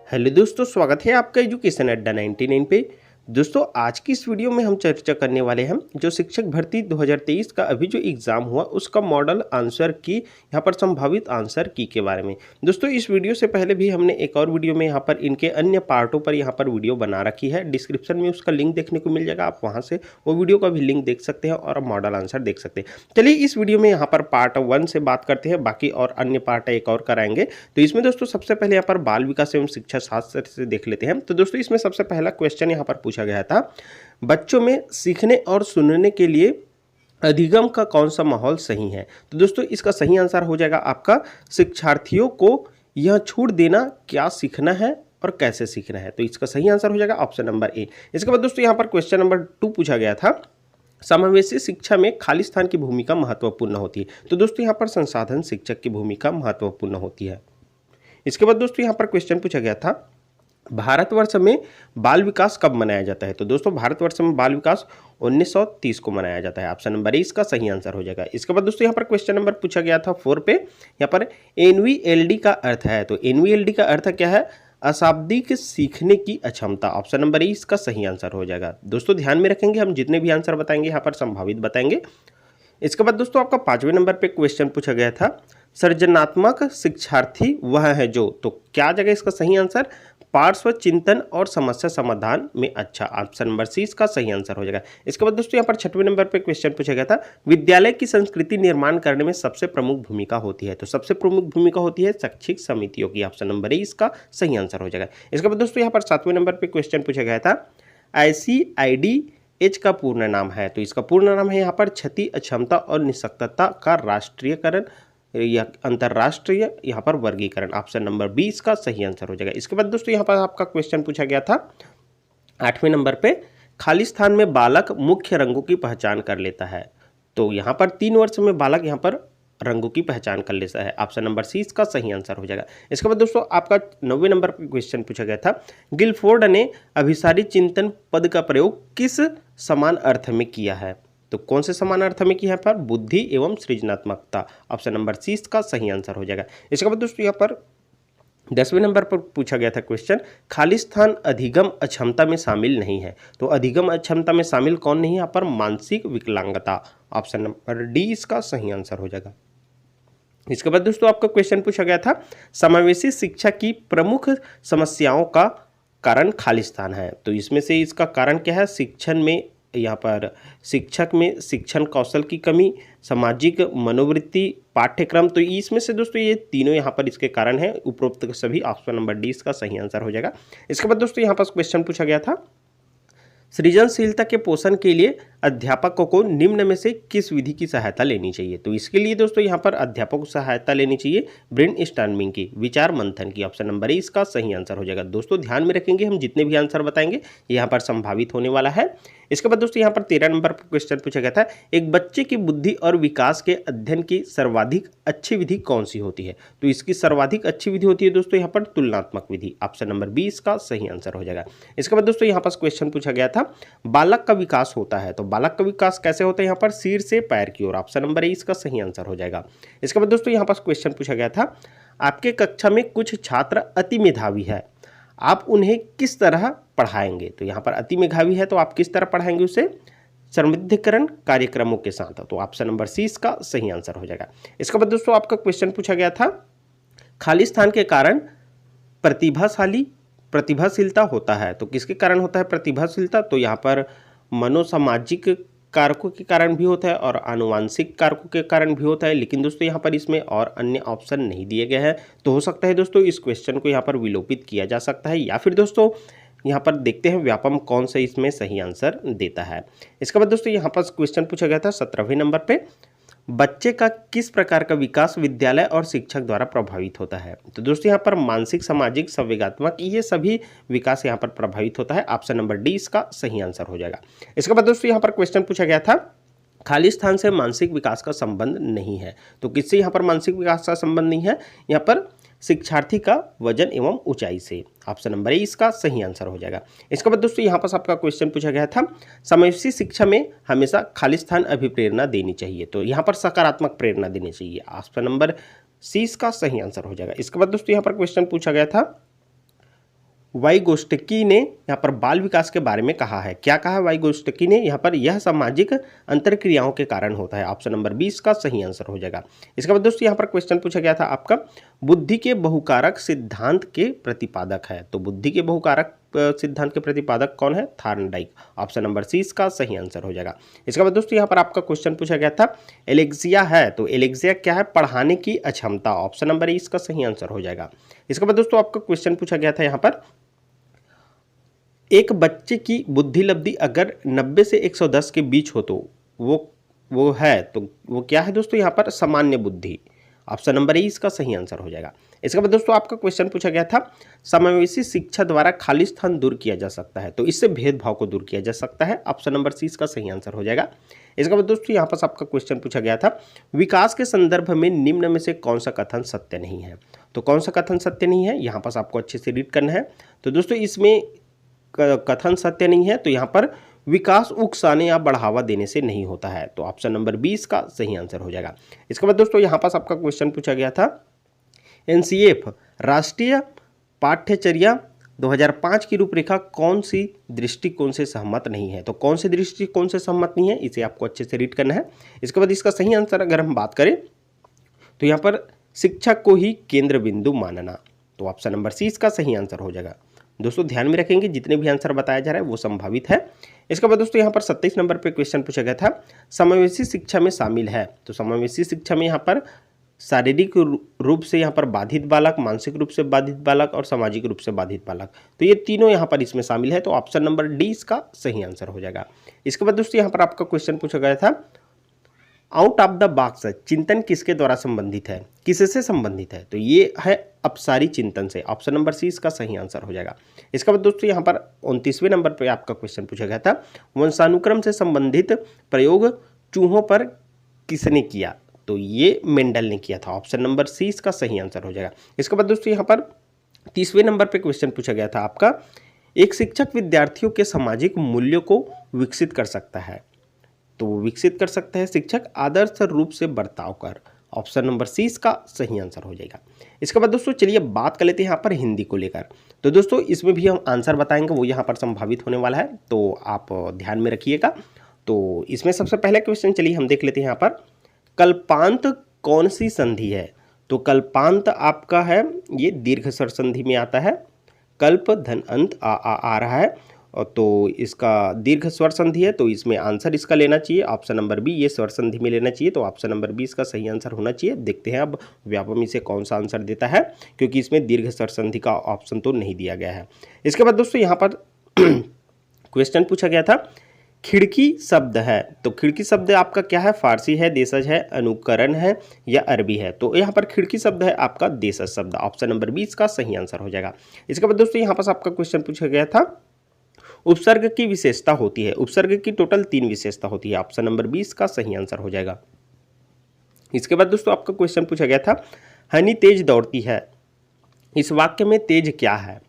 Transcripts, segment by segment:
Hello दोस्तों, स्वागत है आपका एजुकेशन अड्डा 99 पे। दोस्तों, आज की इस वीडियो में हम चर्चा करने वाले हैं जो शिक्षक भर्ती 2023 का अभी जो एग्ज़ाम हुआ उसका मॉडल आंसर की यहाँ पर संभावित आंसर की के बारे में। दोस्तों, इस वीडियो से पहले भी हमने एक और वीडियो में यहाँ पर इनके अन्य पार्टों पर यहाँ पर वीडियो बना रखी है। डिस्क्रिप्शन में उसका लिंक देखने को मिल जाएगा, आप वहाँ से वो वीडियो का भी लिंक देख सकते हैं और मॉडल आंसर देख सकते हैं। चलिए इस वीडियो में यहाँ पर पार्ट 1 से बात करते हैं, बाकी और अन्य पार्ट एक और कराएंगे। तो इसमें दोस्तों सबसे पहले यहाँ पर बाल विकास एवं शिक्षा शास्त्र से देख लेते हैं। तो दोस्तों इसमें सबसे पहला क्वेश्चन यहाँ पर पूछा गया था, बच्चों में सीखने और सुनने के लिए अधिगम का कौन सा माहौल सही है। तो दोस्तों इसका सही आंसर हो जाएगा आपका शिक्षार्थियों को यह छूट देना क्या सीखना है और कैसे सीखना है। तो इसका सही आंसर हो जाएगा ऑप्शन नंबर ए। इसके बाद दोस्तों यहाँ पर क्वेश्चन नंबर 2 पूछा गया था, समावेशी शिक्षा में खाली स्थान की भूमिका महत्वपूर्ण होती है। तो दोस्तों यहाँ पर संसाधन शिक्षक की भूमिका महत्वपूर्ण होती है। इसके बाद दोस्तों यहाँ पर क्वेश्चन पूछा गया था, भारतवर्ष में बाल विकास कब मनाया जाता है। तो दोस्तों भारतवर्ष में बाल विकास 1930 को मनाया जाता है। ऑप्शन नंबर ए इसका सही आंसर हो जाएगा। इसके बाद दोस्तों यहाँ पर क्वेश्चन नंबर पूछा गया था 4 पे, यहाँ पर एनवीएलडी का अर्थ है। तो एनवीएलडी का अर्थ क्या है, अशाब्दिक सीखने की अक्षमता। ऑप्शन नंबर ए इसका सही आंसर हो जाएगा। दोस्तों ध्यान में रखेंगे, हम जितने भी आंसर बताएंगे यहाँ पर संभावित बताएंगे। इसके बाद दोस्तों आपका 5वें नंबर पे क्वेश्चन पूछा गया था, सृजनात्मक शिक्षार्थी वह है जो। तो क्या जगह इसका सही आंसर, पार्श्व चिंतन और समस्या समाधान में अच्छा। ऑप्शन नंबर सी इसका सही आंसर हो जाएगा। इसके बाद दोस्तों यहाँ पर 6वें नंबर पे क्वेश्चन पूछा गया था, विद्यालय की संस्कृति निर्माण करने में सबसे प्रमुख भूमिका होती है। तो सबसे प्रमुख भूमिका होती है शैक्षिक समितियों की। ऑप्शन नंबर ए इसका सही आंसर हो जाएगा। इसके बाद दोस्तों यहाँ पर 7वें नंबर पे क्वेश्चन पूछा गया था, ICIDH का पूर्ण नाम है। तो इसका पूर्ण नाम है यहाँ पर क्षति अक्षमता और निःशक्तता का राष्ट्रीयकरण या अंतरराष्ट्रीय यहाँ पर वर्गीकरण। ऑप्शन नंबर 20 का सही आंसर हो जाएगा। इसके बाद दोस्तों यहाँ पर आपका क्वेश्चन पूछा गया था 8वें नंबर पे, खाली स्थान में बालक मुख्य रंगों की पहचान कर लेता है। तो यहाँ पर 3 वर्ष में बालक यहाँ पर रंगों की पहचान कर लेता है। ऑप्शन नंबर सी इसका सही आंसर हो जाएगा। इसके बाद दोस्तों आपका 9वें नंबर पर क्वेश्चन पूछा गया था, गिलफोर्ड ने अभिसारी चिंतन पद का प्रयोग किस समान अर्थ में किया है। तो कौन से समान अर्थ में किया है पर, बुद्धि एवं सृजनात्मकता। ऑप्शन नंबर सी इसका सही आंसर हो जाएगा। इसके बाद दोस्तों यहाँ पर 10वें नंबर पर पूछा गया था क्वेश्चन, खाली स्थान अधिगम अक्षमता में शामिल नहीं है। तो अधिगम अक्षमता में शामिल कौन नहीं है यहाँ पर, मानसिक विकलांगता। ऑप्शन नंबर डी इसका सही आंसर हो जाएगा। इसके बाद दोस्तों आपका क्वेश्चन पूछा गया था, समावेशी शिक्षा की प्रमुख समस्याओं का कारण खाली स्थान है। तो इसमें से इसका कारण क्या है, शिक्षण में यहाँ पर शिक्षक में शिक्षण कौशल की कमी, सामाजिक मनोवृत्ति, पाठ्यक्रम। तो इसमें से दोस्तों ये तीनों यहाँ पर इसके कारण है, उपरोक्त सभी। ऑप्शन नंबर डी इसका सही आंसर हो जाएगा। इसके बाद दोस्तों यहाँ पर क्वेश्चन पूछा गया था, सृजनशीलता के पोषण के लिए अध्यापकों को निम्न में से किस विधि की सहायता लेनी चाहिए। तो इसके लिए दोस्तों यहाँ पर अध्यापकों को सहायता लेनी चाहिए ब्रेनस्टॉर्मिंग की, विचार मंथन की। ऑप्शन नंबर ए इसका सही आंसर हो जाएगा। दोस्तों ध्यान में रखेंगे, हम जितने भी आंसर बताएंगे यहाँ पर संभावित होने वाला है। इसके बाद दोस्तों यहाँ पर 13 नंबर पर क्वेश्चन पूछा गया था, एक बच्चे की बुद्धि और विकास के अध्ययन की सर्वाधिक अच्छी विधि कौन सी होती है। तो इसकी सर्वाधिक अच्छी विधि होती है दोस्तों यहाँ पर तुलनात्मक विधि। ऑप्शन नंबर 20 का सही आंसर हो जाएगा। इसके बाद दोस्तों यहाँ पर क्वेश्चन पूछा गया था, बालक का विकास होता है। तो बालक का विकास कैसे होता है यहाँ पर, सिर से पैर की ओर। ऑप्शन नंबर ए इसका सही आंसर हो जाएगा। इसके बाद दोस्तों यहाँ पर क्वेश्चन पूछा गया था, आपके कक्षा में कुछ छात्र अति मेधावी है, आप उन्हें किस तरह पढ़ाएंगे। तो यहाँ पर अति मेधावी है तो आप किस तरह पढ़ाएंगे उसे, समृद्धीकरण कार्यक्रमों के साथ। तो ऑप्शन नंबर सी इसका सही आंसर हो जाएगा। इसके बाद दोस्तों आपका क्वेश्चन पूछा गया था, खाली स्थान के कारण प्रतिभाशीलता होता है। तो किसके कारण होता है प्रतिभाशीलता, तो यहाँ पर मनोसामाजिक कारकों के कारण भी होता है और आनुवांशिक कारकों के कारण भी होता है। लेकिन दोस्तों यहाँ पर इसमें और अन्य ऑप्शन नहीं दिए गए हैं, तो हो सकता है दोस्तों इस क्वेश्चन को यहाँ पर विलोपित किया जा सकता है, या फिर दोस्तों यहाँ पर देखते हैं व्यापम कौन सा इसमें सही आंसर देता है। इसके बाद दोस्तों यहाँ पर क्वेश्चन पूछा गया था 17वें नंबर पे, बच्चे का किस प्रकार का विकास विद्यालय और शिक्षक द्वारा प्रभावित होता है। तो दोस्तों यहाँ पर मानसिक, सामाजिक, संवेगात्मक, ये सभी विकास यहाँ पर प्रभावित होता है। ऑप्शन नंबर डी इसका सही आंसर हो जाएगा। इसके बाद दोस्तों यहाँ पर क्वेश्चन पूछा गया था, खाली स्थान से मानसिक विकास का संबंध नहीं है। तो किससे यहाँ पर मानसिक विकास का संबंध नहीं है, यहाँ पर शिक्षार्थी का वजन एवं ऊंचाई से। ऑप्शन नंबर ए इसका सही आंसर हो जाएगा। इसके बाद दोस्तों यहाँ पर आपका क्वेश्चन पूछा गया था, समावेशी शिक्षा में हमेशा खाली स्थान अभिप्रेरणा देनी चाहिए। तो यहाँ पर सकारात्मक प्रेरणा देनी चाहिए। ऑप्शन नंबर सी इसका सही आंसर हो जाएगा। इसके बाद दोस्तों यहाँ पर क्वेश्चन पूछा गया था, वाइगोस्टकी ने यहाँ पर बाल विकास के बारे में कहा है। क्या कहा है वाइगोस्टकी ने यहाँ पर? यह सामाजिक अंतरक्रियाओं के कारण होता है। ऑप्शन नंबर 20 का सही आंसर हो जाएगा। इसके बाद दोस्तों यहाँ पर क्वेश्चन पूछा गया था आपका, बुद्धि के बहुकारक सिद्धांत के प्रतिपादक है। तो बुद्धि के बहुकारक सिद्धांत के प्रतिपादक कौन है? थॉर्नडाइक। ऑप्शन नंबर 30 इसका सही आंसर हो जाएगा। इसके बाद दोस्तों यहाँ पर आपका क्वेश्चन पूछा गया था, एलेक्सिया है, तो एलेक्सिया क्या है? पढ़ाने की अक्षमता। ऑप्शन नंबर 20 का सही आंसर हो जाएगा। इसके बाद दोस्तों आपका क्वेश्चन पूछा गया था यहाँ पर, एक बच्चे की बुद्धि लब्धि अगर 90 से 110 के बीच हो तो वो है, तो वो क्या है दोस्तों? यहाँ पर सामान्य बुद्धि। ऑप्शन नंबर 20 इसका सही आंसर हो जाएगा। इसके बाद दोस्तों आपका क्वेश्चन पूछा गया था, समावेशी शिक्षा द्वारा खालिस्तान दूर किया जा सकता है, तो इससे भेदभाव को दूर किया जा सकता है। ऑप्शन नंबर 30 का सही आंसर हो जाएगा। इसके बाद दोस्तों यहाँ पर आपका क्वेश्चन पूछा गया था, विकास के संदर्भ में निम्न में से कौन सा कथन सत्य नहीं है? तो कौन सा कथन सत्य नहीं है, यहाँ पर आपको अच्छे से रीड करना है। तो दोस्तों इसमें कथन सत्य नहीं है, तो यहाँ पर विकास उकसाने या बढ़ावा देने से नहीं होता है, तो ऑप्शन नंबर 20 का सही आंसर हो जाएगा। इसके बाद दोस्तों यहाँ पास आपका क्वेश्चन पूछा गया था, एनसीएफ राष्ट्रीय पाठ्यचर्या 2005 की रूपरेखा कौन सी दृष्टिकोण से सहमत नहीं है? तो कौन से दृष्टिकोण से सहमत नहीं है, इसे आपको अच्छे से रीड करना है। इसके बाद इसका सही आंसर अगर हम बात करें तो यहाँ पर शिक्षा को ही केंद्र बिंदु मानना, तो ऑप्शन नंबर 30 का सही आंसर हो जाएगा। दोस्तों ध्यान में रखेंगे, जितने भी आंसर बताया जा रहा है वो संभावित है। इसके बाद दोस्तों यहाँ पर 27 नंबर पे क्वेश्चन पूछा गया था, समावेशी शिक्षा में शामिल है, तो समावेशी शिक्षा में यहाँ पर शारीरिक रूप से यहाँ पर बाधित बालक, मानसिक रूप से बाधित बालक और सामाजिक रूप से बाधित बालक, तो ये तीनों यहाँ पर इसमें शामिल है, तो ऑप्शन नंबर डी इसका सही आंसर हो जाएगा। इसके बाद दोस्तों यहाँ पर आपका क्वेश्चन पूछा गया था, आउट ऑफ द बॉक्स चिंतन किसके द्वारा संबंधित है, किससे संबंधित है? तो ये है अपसारी चिंतन से। ऑप्शन नंबर 30 इसका सही आंसर हो जाएगा। इसके बाद दोस्तों यहाँ पर 29वें नंबर पे आपका क्वेश्चन पूछा गया था, वंशानुक्रम से संबंधित प्रयोग चूहों पर किसने किया? तो ये मेंडल ने किया था। ऑप्शन नंबर 30 इसका सही आंसर हो जाएगा। इसके बाद दोस्तों यहाँ पर 30वें नंबर पे क्वेश्चन पूछा गया था आपका, एक शिक्षक विद्यार्थियों के सामाजिक मूल्यों को विकसित कर सकता है, तो वो विकसित कर सकता है शिक्षक आदर्श रूप से बर्ताव कर। ऑप्शन नंबर 30 का सही आंसर हो जाएगा। इसके बाद दोस्तों चलिए बात कर लेते हैं यहाँ पर हिंदी को लेकर। तो दोस्तों इसमें भी हम आंसर बताएंगे, वो यहाँ पर संभावित होने वाला है, तो आप ध्यान में रखिएगा। तो इसमें सबसे पहले क्वेश्चन चलिए हम देख लेते हैं यहाँ पर, कल्पांत कौन सी संधि है? तो कल्पांत आपका है ये दीर्घ स्वर संधि में आता है, कल्प धन अंत आ रहा है, तो इसका दीर्घ स्वर संधि है, तो इसमें आंसर इसका लेना चाहिए ऑप्शन नंबर बी, ये स्वर संधि में लेना चाहिए, तो ऑप्शन नंबर 20 का सही आंसर होना चाहिए। देखते हैं अब व्यापम इसे कौन सा आंसर देता है, क्योंकि इसमें दीर्घ स्वर संधि का ऑप्शन तो नहीं दिया गया है। इसके बाद दोस्तों यहाँ पर क्वेश्चन पूछा गया था, खिड़की शब्द है, तो खिड़की शब्द आपका क्या है? फारसी है, देशज है, अनुकरण है या अरबी है? तो यहाँ पर खिड़की शब्द है आपका देशज शब्द। ऑप्शन नंबर 20 का सही आंसर हो जाएगा। इसके बाद दोस्तों यहाँ पर आपका क्वेश्चन पूछा गया था, उपसर्ग की विशेषता होती है, उपसर्ग की टोटल 3 विशेषता होती है। ऑप्शन नंबर 20 का सही आंसर हो जाएगा। इसके बाद दोस्तों आपका क्वेश्चन पूछा गया था, हनी तेज दौड़ती है, इस वाक्य में तेज क्या है?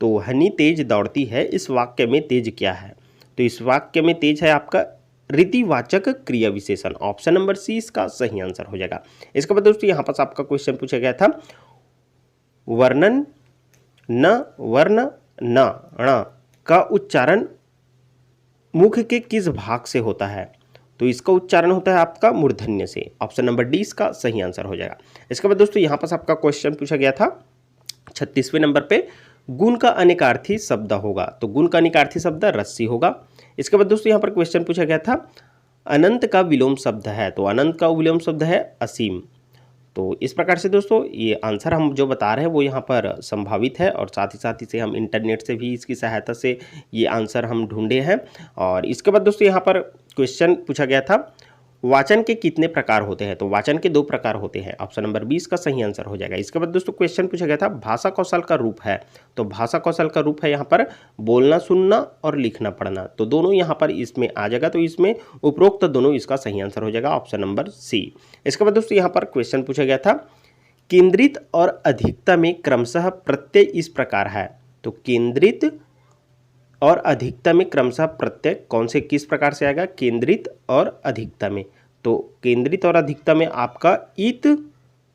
तो हनी तेज दौड़ती है, इस वाक्य में तेज क्या है? तो इस वाक्य में तेज है आपका रीतिवाचक क्रिया विशेषण। ऑप्शन नंबर सी इसका सही आंसर हो जाएगा। इसके बाद दोस्तों यहाँ पर आपका क्वेश्चन पूछा गया था, वर्णन न वर्ण न का उच्चारण मुख के किस भाग से होता है? तो इसका उच्चारण होता है आपका मूर्धन्य से। ऑप्शन नंबर डी इसका सही आंसर हो जाएगा। इसके बाद दोस्तों यहाँ पर आपका क्वेश्चन पूछा गया था 36वें नंबर पे, गुण का अनेकार्थी शब्द होगा, तो गुण का अनेकार्थी शब्द रस्सी होगा। इसके बाद दोस्तों यहाँ पर क्वेश्चन पूछा गया था, अनंत का विलोम शब्द है, तो अनंत का विलोम शब्द है असीम। तो इस प्रकार से दोस्तों ये आंसर हम जो बता रहे हैं वो यहाँ पर संभावित है, और साथ ही से हम इंटरनेट से भी इसकी सहायता से ये आंसर हम ढूंढे हैं। और इसके बाद दोस्तों यहाँ पर क्वेश्चन पूछा गया था, वाचन के कितने प्रकार होते हैं? तो वाचन के 2 प्रकार होते हैं। ऑप्शन नंबर 20 का सही आंसर हो जाएगा। इसके बाद दोस्तों क्वेश्चन पूछा गया था, भाषा कौशल का रूप है, तो भाषा कौशल का रूप है यहाँ पर बोलना, सुनना और लिखना पढ़ना, तो दोनों यहाँ पर इसमें आ जाएगा, तो इसमें उपरोक्त दोनों इसका सही आंसर हो जाएगा। Option number C. इसके बाद दोस्तों यहाँ पर क्वेश्चन पूछा गया था, केंद्रित और अधिकता में क्रमशः प्रत्यय इस प्रकार है, तो केंद्रित और अधिकता में क्रमशः प्रत्यय कौन से किस प्रकार से आएगा? केंद्रित और अधिकता में, तो केंद्रित और अधिकता में आपका इत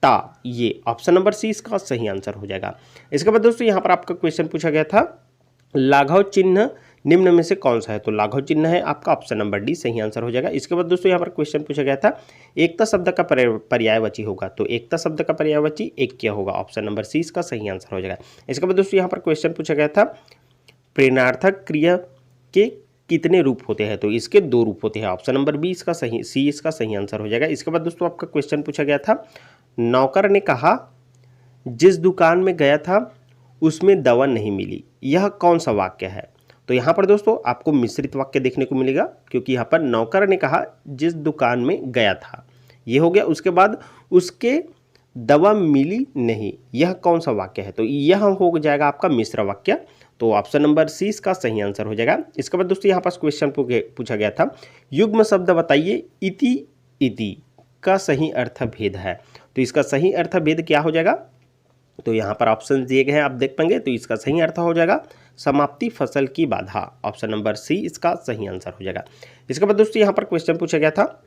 ता, ये ऑप्शन नंबर सी इसका सही आंसर हो जाएगा। इसके बाद दोस्तों यहाँ पर आपका क्वेश्चन पूछा गया था लाघव चिन्ह निम्न में से कौन सा है, तो लाघव चिन्ह है आपका ऑप्शन नंबर डी सही आंसर हो जाएगा। इसके बाद दोस्तों यहाँ पर क्वेश्चन पूछा गया था एकता शब्द का पर्यायवाची होगा, तो एकता शब्द का पर्यायवाची एक क्या होगा, ऑप्शन नंबर सी इसका सही आंसर हो जाएगा। इसके बाद दोस्तों यहाँ पर क्वेश्चन पूछा गया था प्रेरणार्थक क्रिया के कितने रूप होते हैं, तो इसके 2 रूप होते हैं, ऑप्शन नंबर बी इसका सही सी इसका सही आंसर हो जाएगा। इसके बाद दोस्तों आपका क्वेश्चन पूछा गया था नौकर ने कहा जिस दुकान में गया था उसमें दवा नहीं मिली, यह कौन सा वाक्य है, तो यहाँ पर दोस्तों आपको मिश्रित वाक्य देखने को मिलेगा, क्योंकि यहाँ पर नौकर ने कहा जिस दुकान में गया था, ये हो गया। उसके बाद उसके दवा मिली नहीं, यह कौन सा वाक्य है, तो यह हो जाएगा आपका मिश्र वाक्य, तो ऑप्शन नंबर सी इसका सही आंसर हो जाएगा। इसके बाद दोस्तों यहाँ पर क्वेश्चन पूछा गया था युग्म शब्द बताइए इति इति का सही अर्थ भेद है, तो इसका सही अर्थ भेद क्या हो जाएगा, तो यहाँ पर ऑप्शन दिए गए हैं आप देख पाएंगे, तो इसका सही अर्थ हो जाएगा समाप्ति फसल की बाधा, ऑप्शन नंबर सी इसका सही आंसर हो जाएगा। इसके बाद दोस्तों यहाँ पर क्वेश्चन पूछा गया था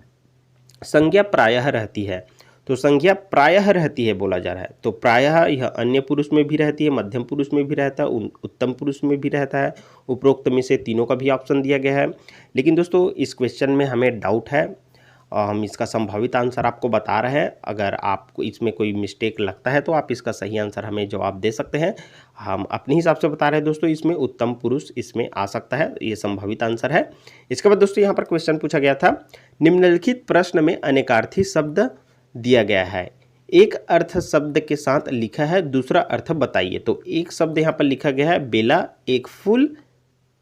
संज्ञा प्रायः रहती है, तो संज्ञा प्रायः रहती है बोला जा रहा है, तो प्रायः यह अन्य पुरुष में भी रहती है, मध्यम पुरुष में भी रहता है, उत्तम पुरुष में भी रहता है, उपरोक्त में से तीनों का भी ऑप्शन दिया गया है। लेकिन दोस्तों इस क्वेश्चन में हमें डाउट है, हम इसका संभावित आंसर आपको बता रहे हैं, अगर आपको इसमें कोई मिस्टेक लगता है तो आप इसका सही आंसर हमें जवाब दे सकते हैं। हम अपने हिसाब से बता रहे हैं दोस्तों, इसमें उत्तम पुरुष इसमें आ सकता है, ये संभावित आंसर है। इसके बाद दोस्तों यहाँ पर क्वेश्चन पूछा गया था निम्नलिखित प्रश्न में अनेकार्थी शब्द दिया गया है, एक अर्थ शब्द के साथ लिखा है, दूसरा अर्थ बताइए, तो एक शब्द यहाँ पर लिखा गया है बेला, एक फूल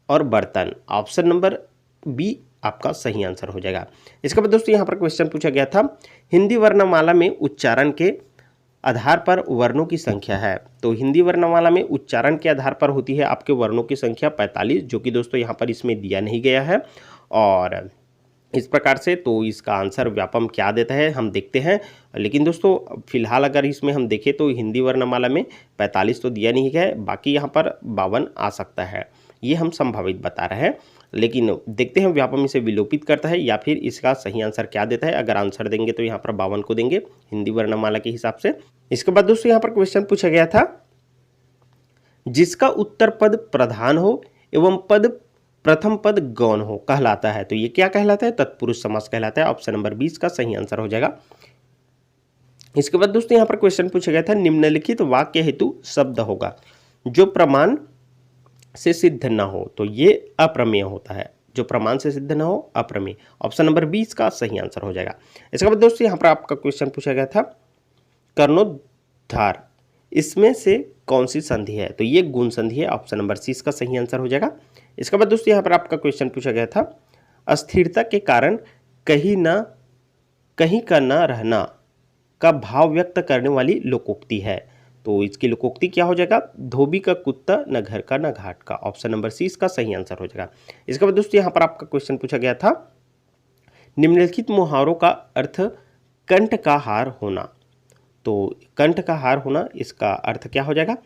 और बर्तन, ऑप्शन नंबर बी आपका सही आंसर हो जाएगा। इसके बाद दोस्तों यहाँ पर क्वेश्चन पूछा गया था हिंदी वर्णमाला में उच्चारण के आधार पर वर्णों की संख्या है, तो हिंदी वर्णमाला में उच्चारण के आधार पर होती है आपके वर्णों की संख्या 45, जो कि दोस्तों यहाँ पर इसमें दिया नहीं गया है, और इस प्रकार से तो इसका आंसर व्यापम क्या देता है हम देखते हैं। लेकिन दोस्तों फिलहाल अगर इसमें हम देखें तो हिंदी वर्णमाला में 45 तो दिया नहीं गया है, बाकी यहाँ पर 52 आ सकता है, ये हम संभावित बता रहे हैं। लेकिन देखते हैं व्यापम इसे विलोपित करता है या फिर इसका सही आंसर क्या देता है। अगर आंसर देंगे तो यहाँ पर 52 को देंगे हिंदी वर्णमाला के हिसाब से। इसके बाद दोस्तों यहाँ पर क्वेश्चन पूछा गया था जिसका उत्तर पद प्रधान हो एवं प्रथम पद गौण हो कहलाता है, तो ये क्या कहलाता है, तत्पुरुष समास कहलाता है, ऑप्शन नंबर 20 का सही आंसर हो जाएगा। इसके बाद दोस्तों यहाँ पर क्वेश्चन पूछा गया था निम्नलिखित वाक्य हेतु शब्द होगा जो प्रमाण से सिद्ध न हो, तो ये अप्रमेय होता है, जो प्रमाण से सिद्ध न हो अप्रमेय, ऑप्शन नंबर 20 का सही आंसर हो जाएगा। इसके बाद दोस्तों यहाँ पर आपका क्वेश्चन पूछा गया था कर्णोद्धार इसमें से कौन सी संधि है, तो ये गुण संधि है, ऑप्शन नंबर सी इसका सही आंसर हो जाएगा। इसके बाद दोस्तों यहाँ पर आपका क्वेश्चन पूछा गया था अस्थिरता के कारण कहीं का न रहना का भाव व्यक्त करने वाली लोकोक्ति है, तो इसकी लोकोक्ति क्या हो जाएगा, धोबी का कुत्ता न घर का न घाट का, ऑप्शन नंबर सी इसका सही आंसर हो जाएगा। इसके बाद दोस्तों यहाँ पर आपका क्वेश्चन पूछा गया था निम्नलिखित मुहावरों का अर्थ कंठ का हार होना, तो कंठ का हार होना इसका अर्थ क्या हो जाएगा,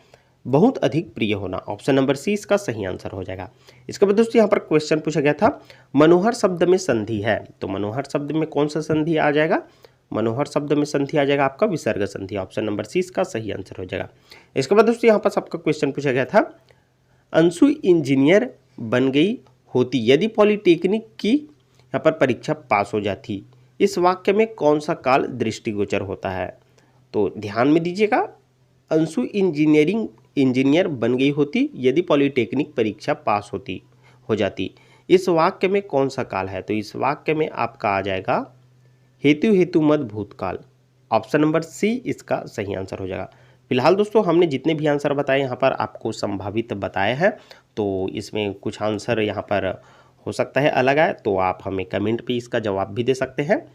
बहुत अधिक प्रिय होना, ऑप्शन नंबर सी इसका सही आंसर हो जाएगा। इसके बाद दोस्तों यहाँ पर क्वेश्चन पूछा गया था मनोहर शब्द में संधि है, तो मनोहर शब्द में कौन सा संधि आ जाएगा, मनोहर शब्द में संधि आ जाएगा आपका विसर्ग संधि, ऑप्शन नंबर सी इसका सही आंसर हो जाएगा। इसके बाद दोस्तों यहाँ पर आपका क्वेश्चन पूछा गया था अंशु इंजीनियर बन गई होती यदि पॉलिटेक्निक की यहाँ पर परीक्षा पास हो जाती, इस वाक्य में कौन सा काल दृष्टिगोचर होता है, तो ध्यान में दीजिएगा अंशु इंजीनियर बन गई होती यदि पॉलिटेक्निक परीक्षा पास हो जाती, इस वाक्य में कौन सा काल है, तो इस वाक्य में आपका आ जाएगा हेतु मद भूतकाल, ऑप्शन नंबर सी इसका सही आंसर हो जाएगा। फिलहाल दोस्तों हमने जितने भी आंसर बताए यहाँ पर आपको संभावित बताए हैं, तो इसमें कुछ आंसर यहाँ पर हो सकता है अलग आए, तो आप हमें कमेंट पे इसका जवाब भी दे सकते हैं।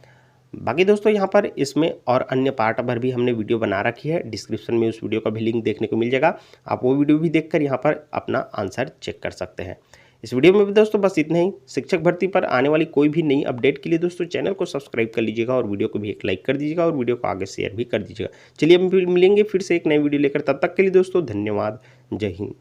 बाकी दोस्तों यहाँ पर इसमें और अन्य पार्ट पर भी हमने वीडियो बना रखी है, डिस्क्रिप्शन में उस वीडियो का भी लिंक देखने को मिल जाएगा, आप वो वीडियो भी देखकर यहाँ पर अपना आंसर चेक कर सकते हैं। इस वीडियो में भी दोस्तों बस इतना ही। शिक्षक भर्ती पर आने वाली कोई भी नई अपडेट के लिए दोस्तों चैनल को सब्सक्राइब कर लीजिएगा और वीडियो को भी एक लाइक कर दीजिएगा और वीडियो को आगे शेयर भी कर दीजिएगा। चलिए हम मिलेंगे फिर से एक नई वीडियो लेकर, तब तक के लिए दोस्तों धन्यवाद, जय हिंद।